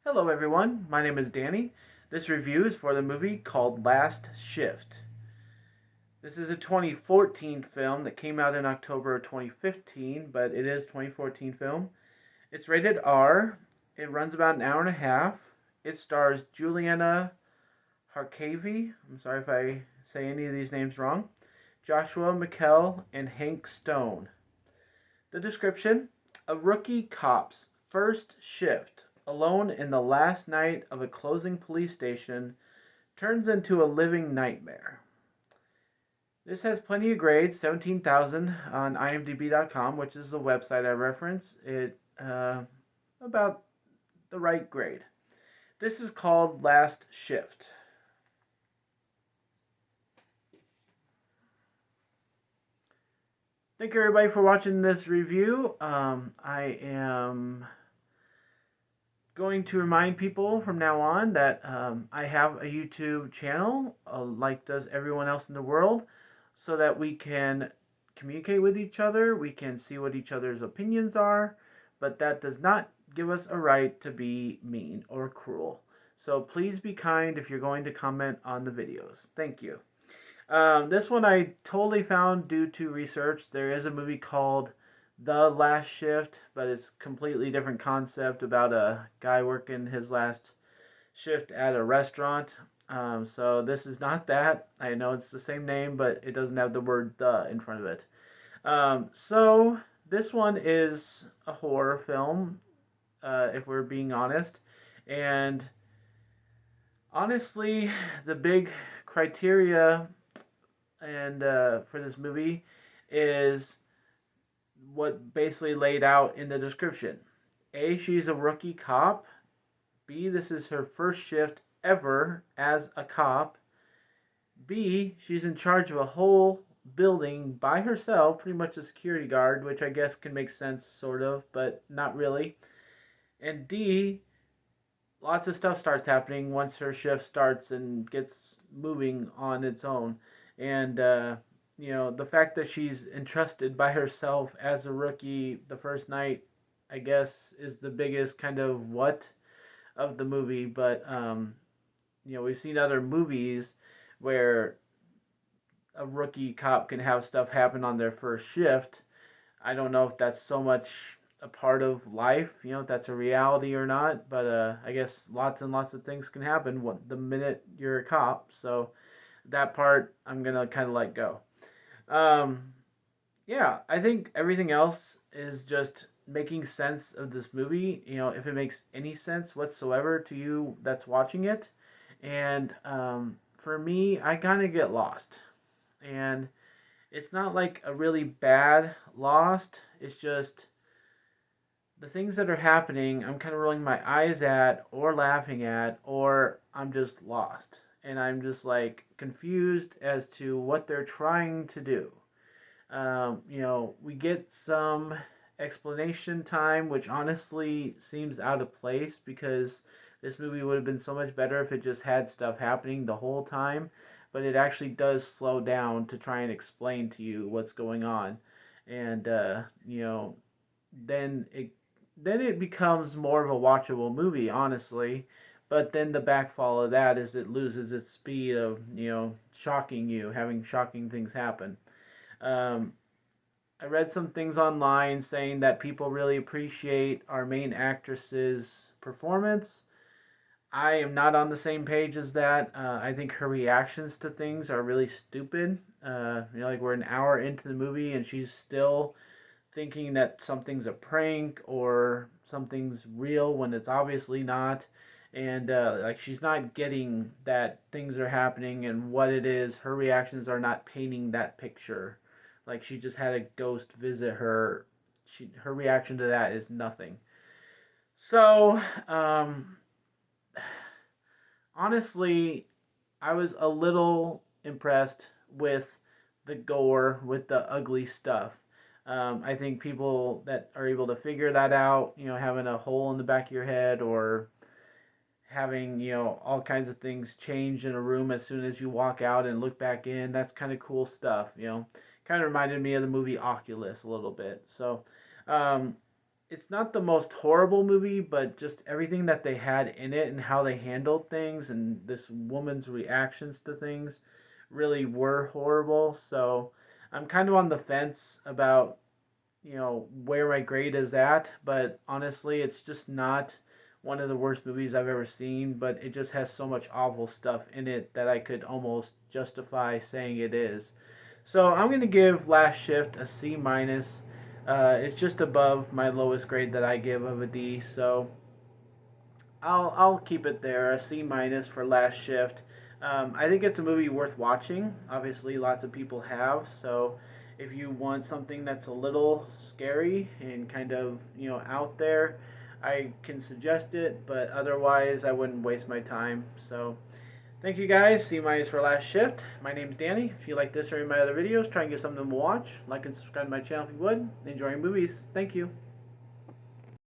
Hello everyone, my name is Danny. This review is for the movie called Last Shift. This is a 2014 film that came out in October of 2015, but it is 2014 film. It's rated R. It runs about an hour and a half. It stars Juliana Harkavy. I'm sorry if I say any of these names wrong. Joshua McKell and Hank Stone. The description: a rookie cop's first shift, alone in the last night of a closing police station, turns into a living nightmare. This has plenty of grades, 17,000 on imdb.com, which is the website I reference. It about the right grade. This is called Last Shift. Thank you everybody for watching this review. I am going to remind people from now on that I have a YouTube channel, like does everyone else in the world, so that we can communicate with each other, we can see what each other's opinions are, but that does not give us a right to be mean or cruel. So please be kind if you're going to comment on the videos. Thank you. This one I totally found due to research. There is a movie called The Last Shift, but it's a completely different concept about a guy working his last shift at a restaurant. So this is not that. I know it's the same name, but it doesn't have the word "the" in front of it. So this one is a horror film, if we're being honest. And honestly, the big criteria and for this movie is what basically laid out in the description. A, she's a rookie cop. B, this is her first shift ever as a cop. B, she's in charge of a whole building by herself, pretty much a security guard, which I guess can make sense, sort of, but not really. And D, lots of stuff starts happening once her shift starts and gets moving on its own. And the fact that she's entrusted by herself as a rookie the first night, I guess, is the biggest kind of what of the movie. But we've seen other movies where a rookie cop can have stuff happen on their first shift. I don't know if that's so much a part of life, if that's a reality or not. But I guess lots and lots of things can happen the minute you're a cop. So that part I'm gonna kind of let go. Um, yeah, I think everything else is just making sense of this movie. If it makes any sense whatsoever to you that's watching it, and for me, I kind of get lost, and it's not like a really bad lost. It's just the things that are happening, I'm kind of rolling my eyes at, or laughing at, or I'm just lost. And I'm just like confused as to what they're trying to do. We get some explanation time, which honestly seems out of place because this movie would have been so much better if it just had stuff happening the whole time. But it actually does slow down to try and explain to you what's going on. And, then it becomes more of a watchable movie, honestly. But then the backfall of that is it loses its speed of shocking you, having shocking things happen. Um, I read some things online saying that people really appreciate our main actress's performance. I am not on the same page as that. I think her reactions to things are really stupid. Like we're an hour into the movie and she's still thinking that something's a prank or something's real when it's obviously not. And like she's not getting that things are happening and what it is. Her reactions are not painting that picture. Like she just had a ghost visit her. Her reaction to that is nothing. So honestly, I was a little impressed with the gore, with the ugly stuff. I think people that are able to figure that out, having a hole in the back of your head or having, all kinds of things change in a room as soon as you walk out and look back in, that's kind of cool stuff, Kind of reminded me of the movie Oculus a little bit. So, it's not the most horrible movie, but just everything that they had in it and how they handled things and this woman's reactions to things really were horrible. So I'm kind of on the fence about, where my grade is at, but honestly, it's just not one of the worst movies I've ever seen, but it just has so much awful stuff in it that I could almost justify saying it is. So I'm going to give Last Shift a C minus. It's just above my lowest grade that I give of a D, so I'll keep it there, a C minus for Last Shift. I think it's a movie worth watching. Obviously, lots of people have. So, if you want something that's a little scary and kind of out there, I can suggest it. But otherwise, I wouldn't waste my time. So, thank you guys. C minus for Last Shift. My name's Danny. If you like this or any of my other videos, try and get something to watch. Like and subscribe to my channel if you would. Enjoy movies. Thank you.